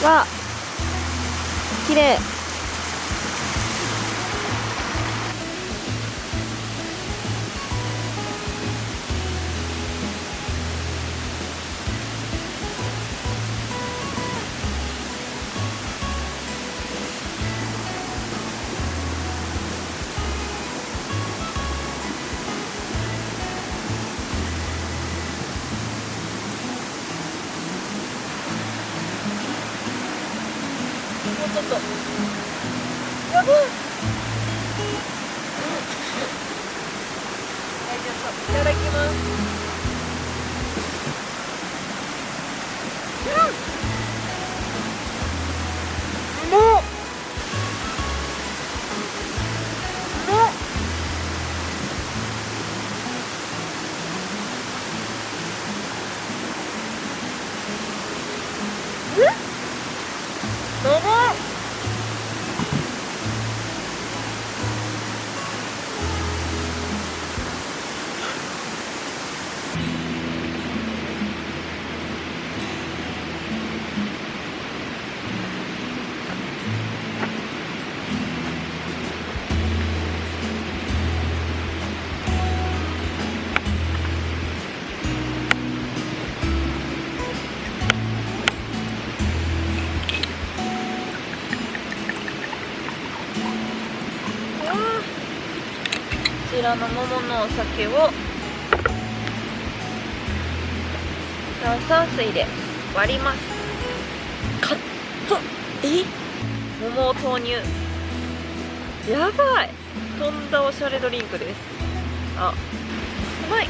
わ、綺麗。もうちょっとやばい。いただきます。うまっ。うまっ。やばい。こちらの桃のお酒を炭酸水で割ります。かった桃を投入。やばい、とんだおしゃれドリンクです。あ、うまい。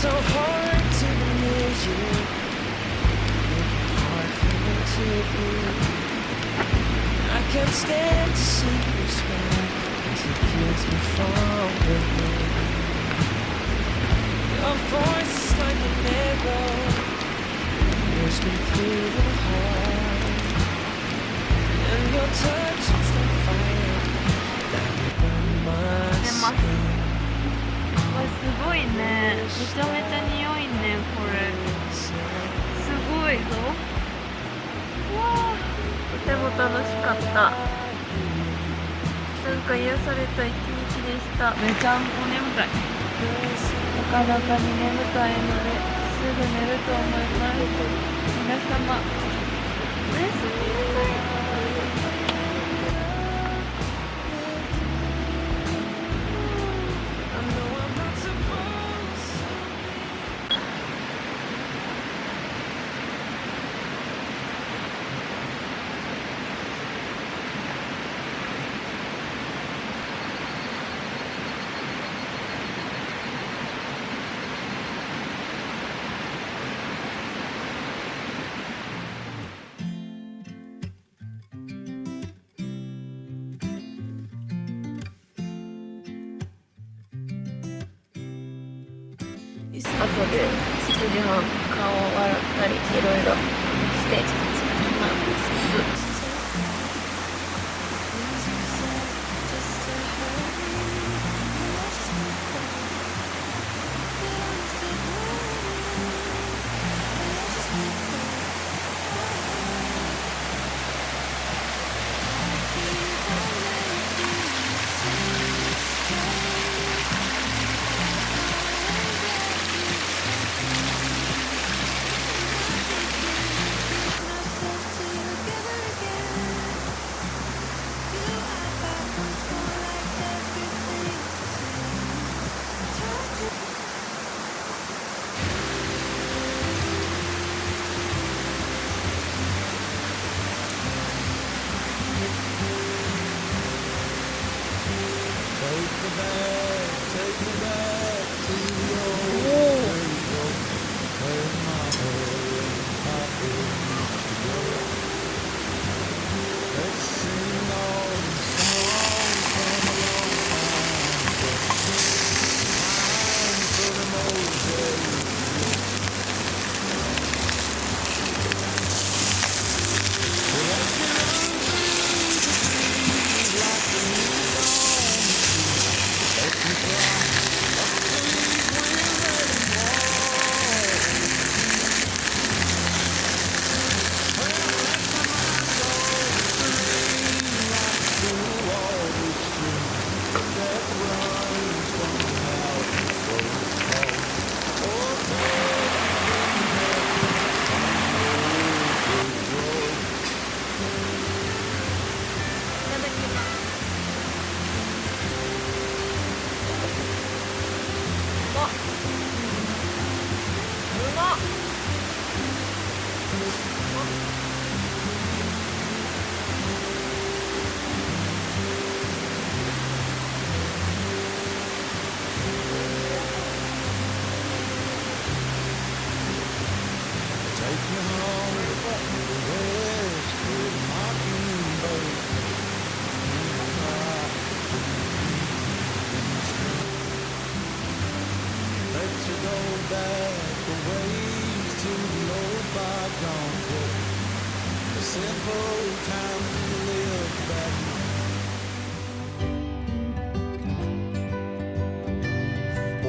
So hard to measure, hard for me to breathe. I can't stand to see you smile, 'cause it kills me from within. Your voice is like an arrow, pierce me through the heart. And your touch is like fire that will burn my skin. すごいね。めちゃめちゃ匂いね、これ。すごいぞ。わあ、とても楽しかった。なんか癒された一日でした。めちゃんこ眠たい。なかなかに眠たいので、すぐ寝ると思います。皆様、おやすみなさい。後で7時半顔を洗ったりいろいろしてます。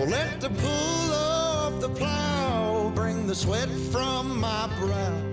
Well, let the pull of the plow bring the sweat from my brow.